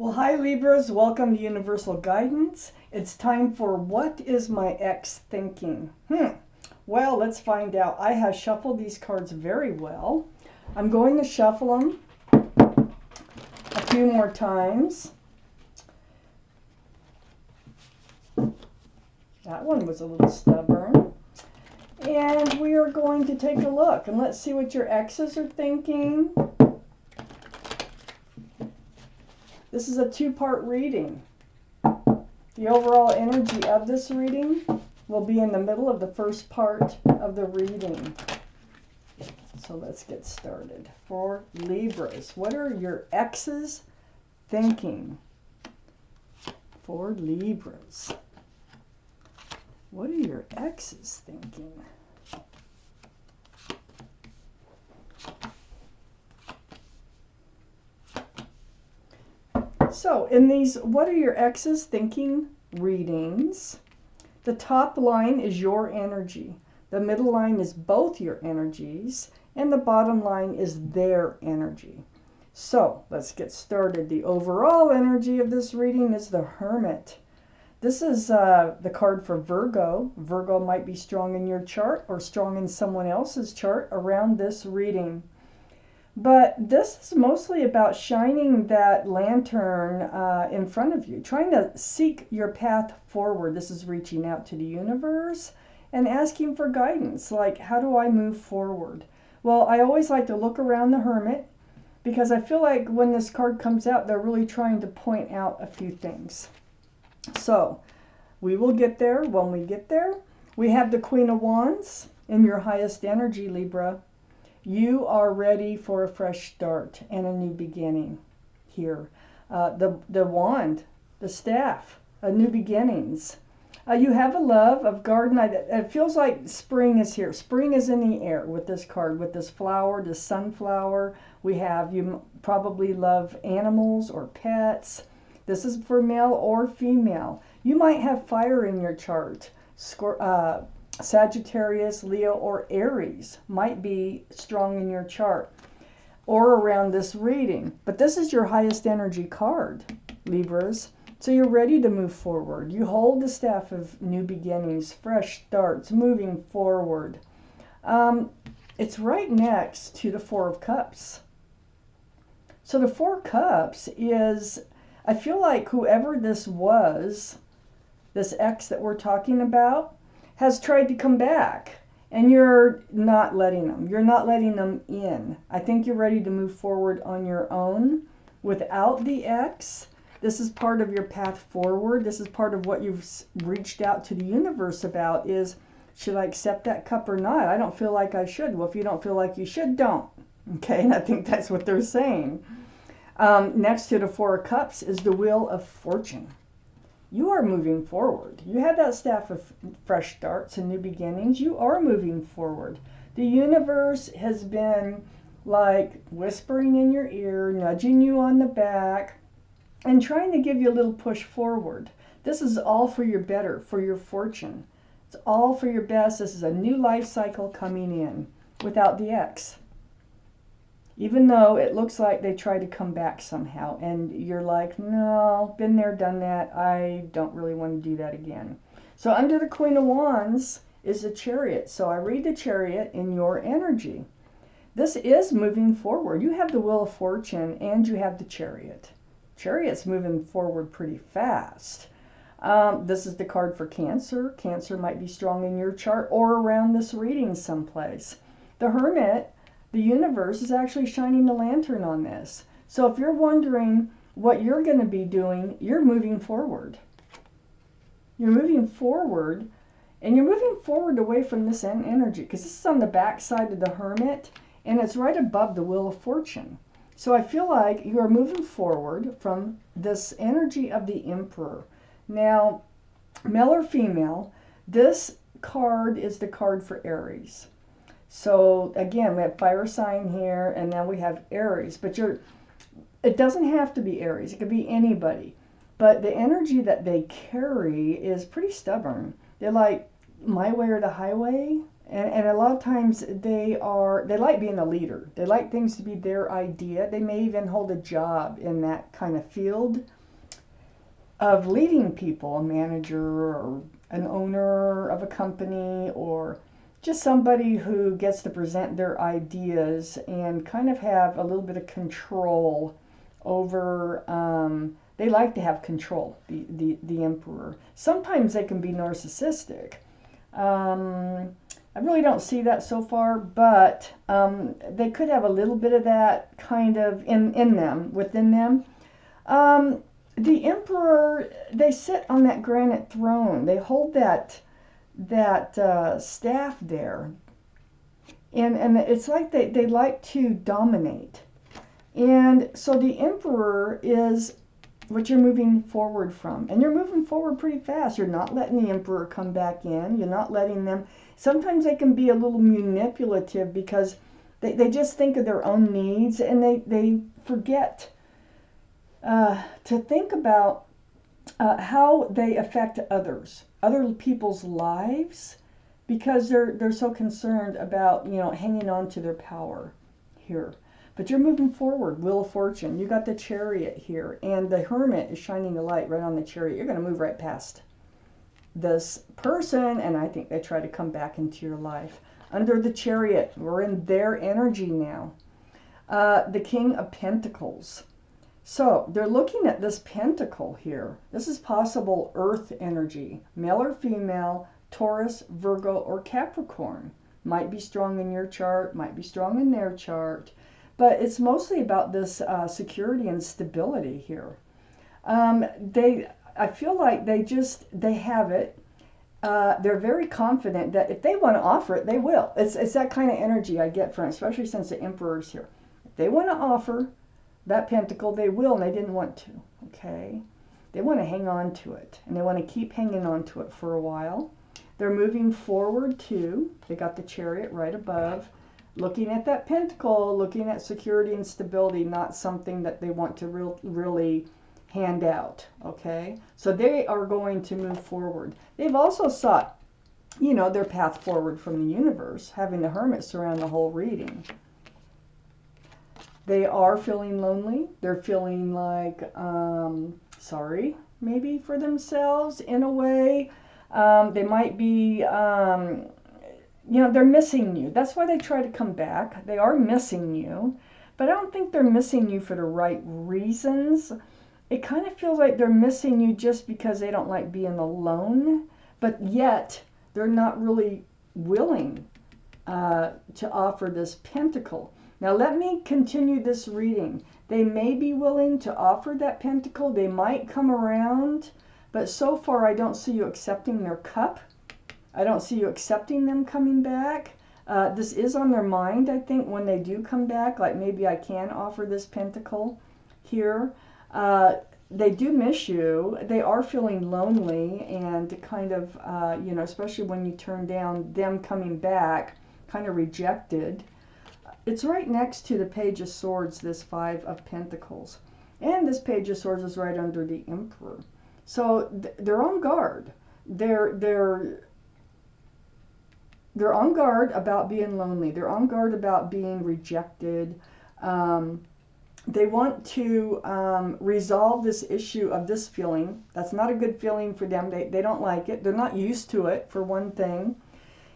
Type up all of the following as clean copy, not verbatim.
Well, hi Libras, welcome to Universal Guidance. It's time for What is My Ex Thinking? Well, let's find out. I have shuffled these cards very well. I'm going to shuffle them a few more times. That one was a little stubborn. And we are going to take a look and let's see what your exes are thinking. This is a two-part reading. The overall energy of this reading will be in the middle of the first part of the reading. So let's get started. For Libras, what are your exes thinking? For Libras, what are your exes thinking? So in these What Are Your Exes Thinking readings, the top line is your energy. The middle line is both your energies. And the bottom line is their energy. So let's get started. The overall energy of this reading is the Hermit. This is the card for Virgo. Virgo might be strong in your chart or strong in someone else's chart around this reading. But this is mostly about shining that lantern in front of you, trying to seek your path forward. This is reaching out to the universe and asking for guidance, like, how do I move forward? Well, I always like to look around the Hermit because I feel like when this card comes out, they're really trying to point out a few things. So we will get there when we get there. We have the Queen of Wands in your highest energy, Libra. You are ready for a fresh start and a new beginning here. The wand, the staff, new beginnings. You have a love of garden. It feels like spring is here. Spring is in the air with this card, with this flower, this sunflower. You probably love animals or pets. This is for male or female. You might have fire in your chart. Sagittarius, Leo, or Aries might be strong in your chart or around this reading. But this is your highest energy card, Libras. So you're ready to move forward. You hold the staff of new beginnings, fresh starts, moving forward. It's right next to the Four of Cups. So the Four of Cups is, I feel like whoever this was, this ex that we're talking about, has tried to come back and you're not letting them. You're not letting them in. I think you're ready to move forward on your own without the ex. This is part of your path forward. This is part of what you've reached out to the universe about is, should I accept that cup or not? I don't feel like I should. Well, if you don't feel like you should, don't. Okay, and I think that's what they're saying. Next to the Four of Cups is the Wheel of Fortune. You are moving forward. You have that staff of fresh starts and new beginnings. You are moving forward. The universe has been like whispering in your ear, nudging you on the back, and trying to give you a little push forward. This is all for your better, for your fortune. It's all for your best. This is a new life cycle coming in without the ex. Even though it looks like they try to come back somehow and you're like, no, been there, done that. I don't really want to do that again. So under the Queen of Wands is the Chariot. So I read the Chariot in your energy. This is moving forward. You have the Wheel of Fortune and you have the Chariot. Chariot's moving forward pretty fast. This is the card for Cancer. Cancer might be strong in your chart or around this reading someplace. The Hermit, the universe is actually shining the lantern on this. So if you're wondering what you're going to be doing, you're moving forward. You're moving forward, and you're moving forward away from this energy, because this is on the back side of the Hermit, and it's right above the Wheel of Fortune. So I feel like you are moving forward from this energy of the Emperor. Now, male or female, this card is the card for Aries. So again, we have fire sign here, and now we have Aries. But it doesn't have to be Aries. It could be anybody. But the energy that they carry is pretty stubborn. They're like, my way or the highway. And a lot of times they like being a leader. They like things to be their idea. They may even hold a job in that kind of field of leading people, a manager or an owner of a company, or just somebody who gets to present their ideas and kind of have a little bit of control over, they like to have control, the emperor. Sometimes they can be narcissistic. I really don't see that so far, but they could have a little bit of that kind of within them. The emperor, they sit on that granite throne. They hold that staff there, and it's like they like to dominate. And so the emperor is what you're moving forward from, and you're moving forward pretty fast. You're not letting the emperor come back in. You're not letting them. Sometimes they can be a little manipulative because they just think of their own needs, and they forget to think about how they affect others, other people's lives, because they're so concerned about, you know, hanging on to their power here. But you're moving forward, Wheel of Fortune. You got the Chariot here, and the Hermit is shining the light right on the Chariot. You're going to move right past this person, and I think they try to come back into your life. Under the Chariot, we're in their energy now. The King of Pentacles. So they're looking at this pentacle here. This is possible earth energy, male or female, Taurus, Virgo, or Capricorn. Might be strong in your chart, might be strong in their chart, but it's mostly about this security and stability here. I feel like they have it. They're very confident that if they want to offer it, they will. It's that kind of energy I get from it, especially since the Emperor's here. If they want to offer that pentacle, they will, and they didn't want to, okay? They want to hang on to it, and they want to keep hanging on to it for a while. They're moving forward too. They got the Chariot right above, looking at that pentacle, looking at security and stability, not something that they want to really hand out, okay? So they are going to move forward. They've also sought, you know, their path forward from the universe, having the Hermit surround the whole reading. They are feeling lonely. They're feeling like sorry, maybe, for themselves in a way. They might be, you know, they're missing you. That's why they try to come back. They are missing you, but I don't think they're missing you for the right reasons. It kind of feels like they're missing you just because they don't like being alone, but yet they're not really willing to offer this pentacle. Now let me continue this reading. They may be willing to offer that pentacle. They might come around, but so far I don't see you accepting their cup. I don't see you accepting them coming back. This is on their mind, I think, when they do come back, like maybe I can offer this pentacle here. They do miss you. They are feeling lonely and kind of, you know, especially when you turn down them coming back, kind of rejected. It's right next to the Page of Swords, this Five of Pentacles. And this Page of Swords is right under the Emperor. So they're on guard. They're on guard about being lonely. They're on guard about being rejected. They want to resolve this issue of this feeling. That's not a good feeling for them. They don't like it. They're not used to it, for one thing.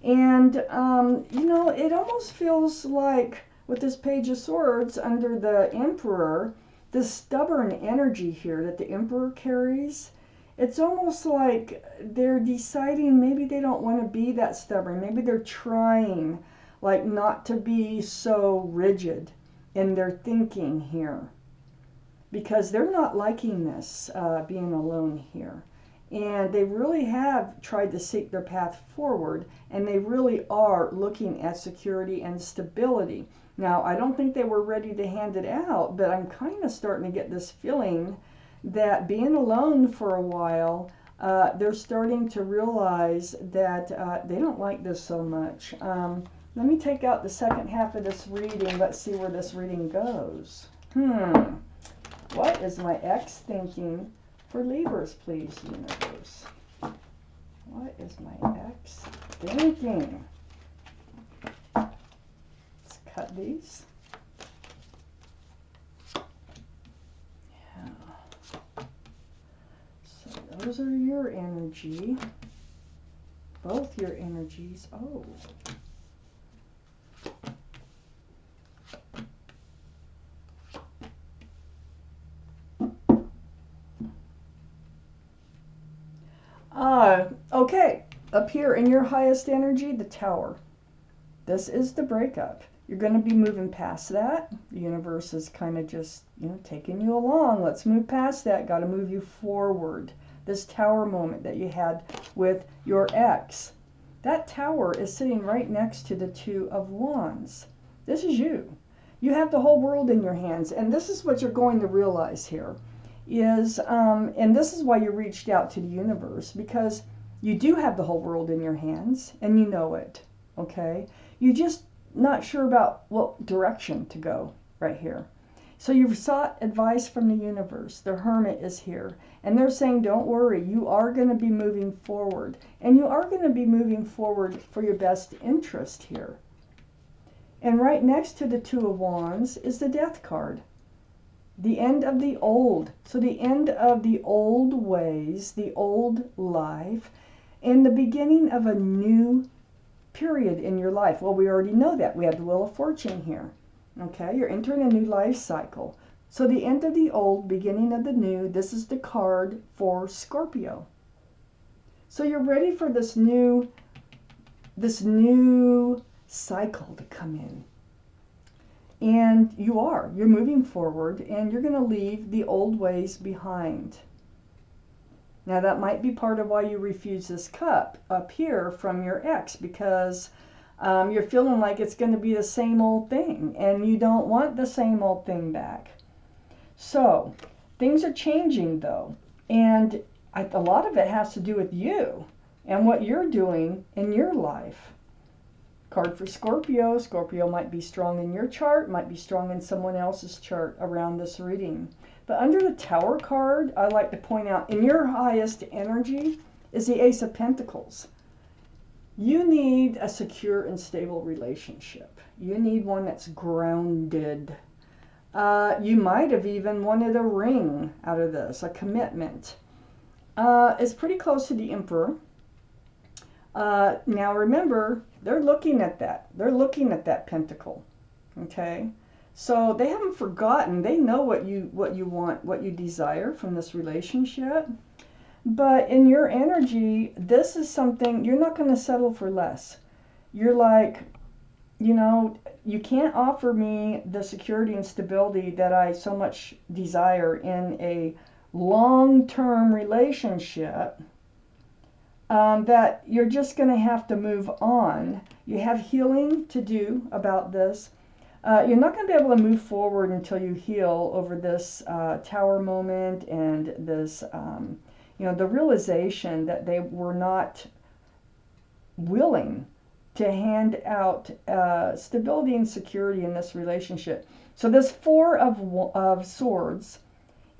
And, you know, it almost feels like with this Page of Swords under the Emperor, this stubborn energy here that the Emperor carries, it's almost like they're deciding maybe they don't want to be that stubborn. Maybe they're trying, like, not to be so rigid in their thinking here, because they're not liking this, being alone here. And they really have tried to seek their path forward, and they really are looking at security and stability. Now, I don't think they were ready to hand it out, but I'm kind of starting to get this feeling that being alone for a while, they're starting to realize that they don't like this so much. Let me take out the second half of this reading. Let's see where this reading goes. What is my ex thinking for Libras, please, universe? What is my ex thinking? cut these. So those are your energy. Both your energies. Oh. Okay. Up here in your highest energy, the Tower. This is the breakup. You're going to be moving past that. The universe is kind of just, taking you along. Let's move past that. Got to move you forward. This Tower moment that you had with your ex. That Tower is sitting right next to the Two of Wands. This is you. You have the whole world in your hands. And this is what you're going to realize here is, and this is why you reached out to the universe, because you do have the whole world in your hands and you know it. Okay? You're just not sure about what direction to go right here. So you've sought advice from the universe. The Hermit is here. And they're saying, don't worry, you are going to be moving forward. And you are going to be moving forward for your best interest here. And right next to the Two of Wands is the Death card. The end of the old. So the end of the old ways, the old life, and the beginning of a new period in your life. Well, we already know that. We have the Wheel of Fortune here. Okay, you're entering a new life cycle. So the end of the old, beginning of the new. This is the card for Scorpio. So you're ready for this new cycle to come in. And you're moving forward, and you're going to leave the old ways behind. Now that might be part of why you refuse this cup up here from your ex, because you're feeling like it's going to be the same old thing, and you don't want the same old thing back. So things are changing though, and a lot of it has to do with you and what you're doing in your life. Card for Scorpio. Scorpio might be strong in your chart, might be strong in someone else's chart around this reading. But under the Tower card, I like to point out, in your highest energy is the Ace of Pentacles. You need a secure and stable relationship. You need one that's grounded. You might have even wanted a ring out of this, a commitment. It's pretty close to the Emperor. Now remember, they're looking at that. They're looking at that pentacle. Okay? So they haven't forgotten. They know what you want, what you desire from this relationship. But in your energy, this is something, you're not going to settle for less. You're like, you can't offer me the security and stability that I so much desire in a long-term relationship. That you're just going to have to move on. You have healing to do about this. You're not going to be able to move forward until you heal over this Tower moment and this, the realization that they were not willing to hand out stability and security in this relationship. So this Four of Swords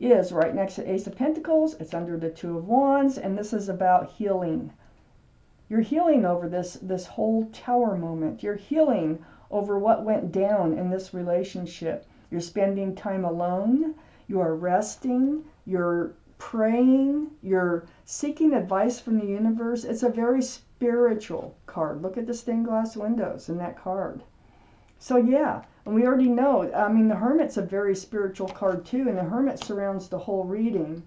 is right next to Ace of Pentacles. It's under the Two of Wands, and this is about healing. You're healing over this whole Tower moment. You're healing over what went down in this relationship. You're spending time alone. You are resting. You're praying. You're seeking advice from the universe. It's a very spiritual card. Look at the stained glass windows in that card. So yeah, and we already know, I mean, the Hermit's a very spiritual card too, and the Hermit surrounds the whole reading.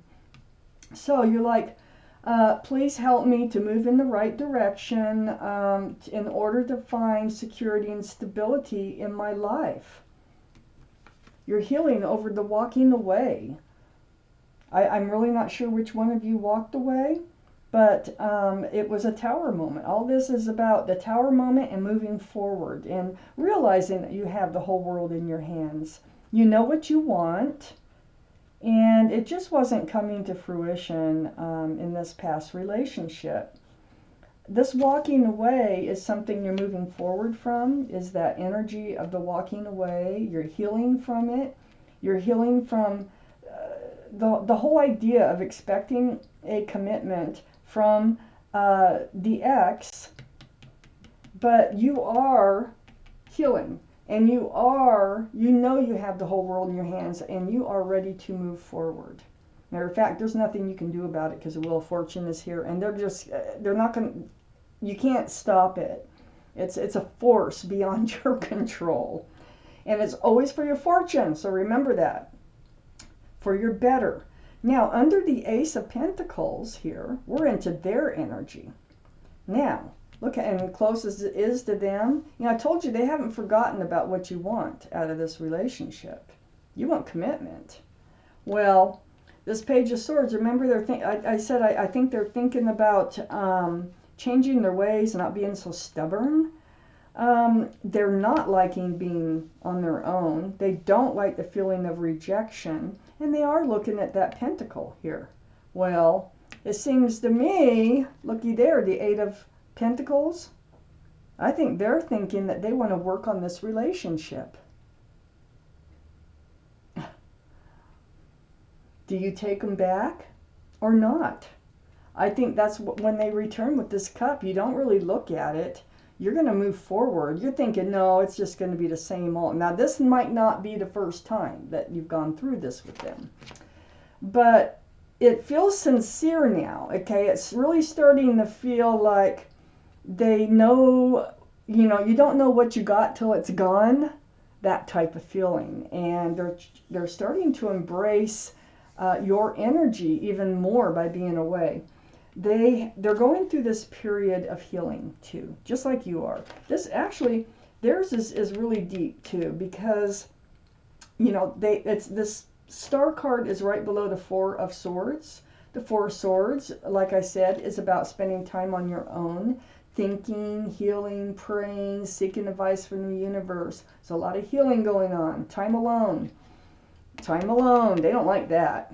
So you're like, please help me to move in the right direction in order to find security and stability in my life. You're healing over the walking away. I'm really not sure which one of you walked away, but it was a Tower moment. All this is about the Tower moment and moving forward and realizing that you have the whole world in your hands. You know what you want, and it just wasn't coming to fruition in this past relationship. This walking away is something you're moving forward from, is that energy of the walking away. You're healing from it. You're healing from the whole idea of expecting a commitment from the ex, but you are healing And you know you have the whole world in your hands, and you are ready to move forward. Matter of fact, there's nothing you can do about it because the Wheel of Fortune is here, and they're not going to, you can't stop it. It's a force beyond your control. And it's always for your fortune, so remember that. For your better. Now, under the Ace of Pentacles here, we're into their energy. Now, look at, and close as it is to them, you know, I told you they haven't forgotten about what you want out of this relationship. You want commitment. Well, this Page of Swords, remember I said I think they're thinking about changing their ways, not being so stubborn. They're not liking being on their own. They don't like the feeling of rejection. And they are looking at that pentacle here. Well, it seems to me, looky there, the Eight of Pentacles. I think they're thinking that they want to work on this relationship. Do you take them back or not? I think that's when they return with this cup, you don't really look at it. You're going to move forward. You're thinking, no, it's just going to be the same old. Now, this might not be the first time that you've gone through this with them. But it feels sincere now, okay? It's really starting to feel like they know, you know, you don't know what you got till it's gone. That type of feeling. And they're starting to embrace your energy even more by being away. They're going through this period of healing too, just like you are. This actually, theirs is really deep too, because you know this Star card is right below the Four of Swords. The Four of Swords, like I said, is about spending time on your own, thinking, healing, praying, seeking advice from the universe. There's a lot of healing going on. Time alone. Time alone. They don't like that.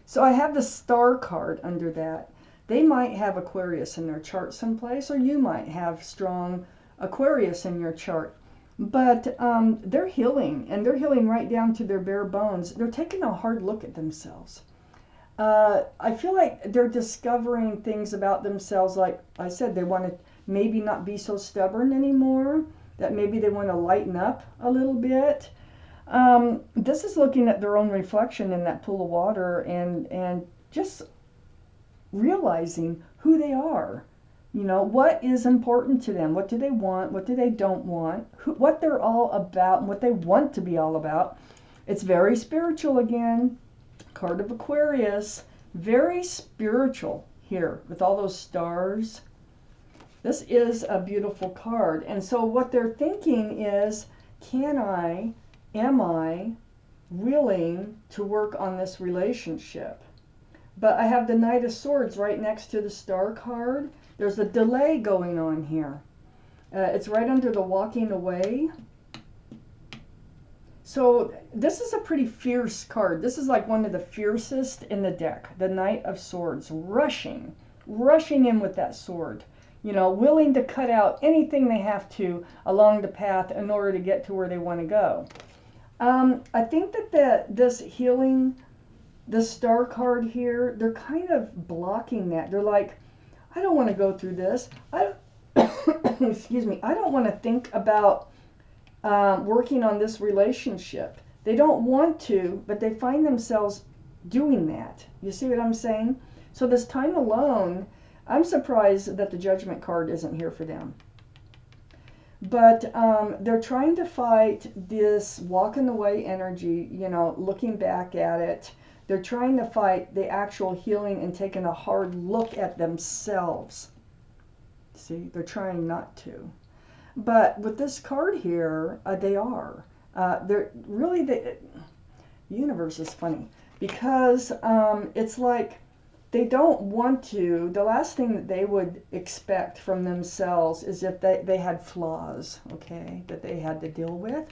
So I have the Star card under that. They might have Aquarius in their chart someplace, or you might have strong Aquarius in your chart. But they're healing, and they're healing right down to their bare bones. They're taking a hard look at themselves. I feel like they're discovering things about themselves. Like I said, they want to maybe not be so stubborn anymore, that maybe they want to lighten up a little bit. This is looking at their own reflection in that pool of water and just realizing who they are. You know, what is important to them? What do they want? What do they don't want? What they're all about and what they want to be all about. It's very spiritual again. Card of Aquarius. Very spiritual here with all those stars. This is a beautiful card. And so what they're thinking is, am I willing to work on this relationship? But I have the Knight of Swords right next to the Star card. There's a delay going on here. It's right under the walking away. So this is a pretty fierce card. This is like one of the fiercest in the deck. The Knight of Swords, rushing in with that sword. You know, willing to cut out anything they have to along the path in order to get to where they want to go. I think that this healing, the Star card here, they're kind of blocking that. They're like, I don't want to go through this. Excuse me. I don't want to think about working on this relationship. They don't want to, but they find themselves doing that. You see what I'm saying? So this time alone, I'm surprised that the Judgment card isn't here for them. But they're trying to fight this walking away energy, you know, looking back at it. They're trying to fight the actual healing and taking a hard look at themselves. See, they're trying not to. But with this card here, they are. They're really, the universe is funny because it's like they don't want to. The last thing that they would expect from themselves is if they had flaws, okay, that they had to deal with.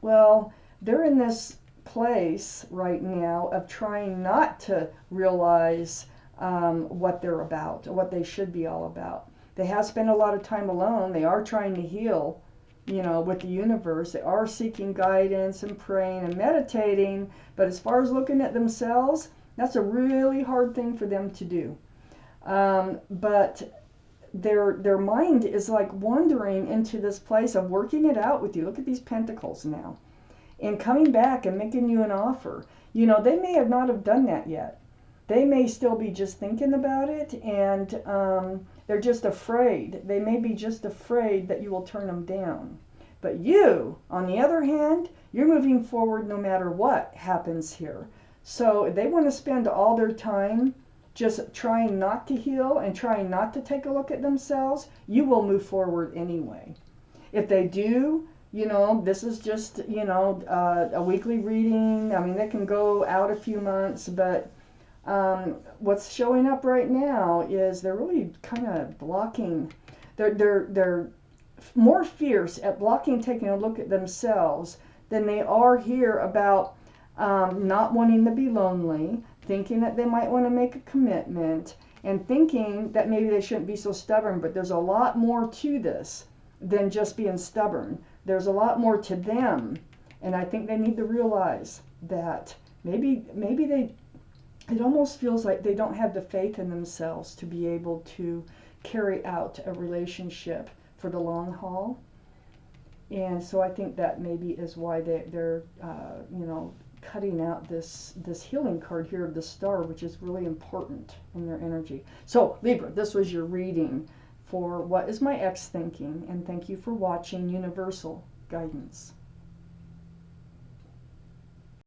Well, they're in this place right now of trying not to realize what they're about, or what they should be all about. They have spent a lot of time alone. They are trying to heal, you know, with the universe. They are seeking guidance and praying and meditating. But as far as looking at themselves, that's a really hard thing for them to do. But their mind is like wandering into this place of working it out with you. Look at these pentacles now. And coming back and making you an offer. You know, they may have not have done that yet. They may still be just thinking about it, and they're just afraid. They may be just afraid that you will turn them down. But you, on the other hand, you're moving forward no matter what happens here. So they want to spend all their time just trying not to heal and trying not to take a look at themselves. You will move forward anyway. If they do, you know, this is just, you know, a weekly reading. I mean, they can go out a few months, but what's showing up right now is they're really kind of blocking. They're more fierce at blocking taking a look at themselves than they are here about not wanting to be lonely, thinking that they might want to make a commitment, and thinking that maybe they shouldn't be so stubborn. But there's a lot more to this than just being stubborn. There's a lot more to them, and I think they need to realize that maybe it almost feels like they don't have the faith in themselves to be able to carry out a relationship for the long haul. And so I think that maybe is why they're you know, cutting out this healing card here of the star, which is really important in their energy. So Libra, this was your reading for What Is My Ex Thinking, and thank you for watching Universal Guidance.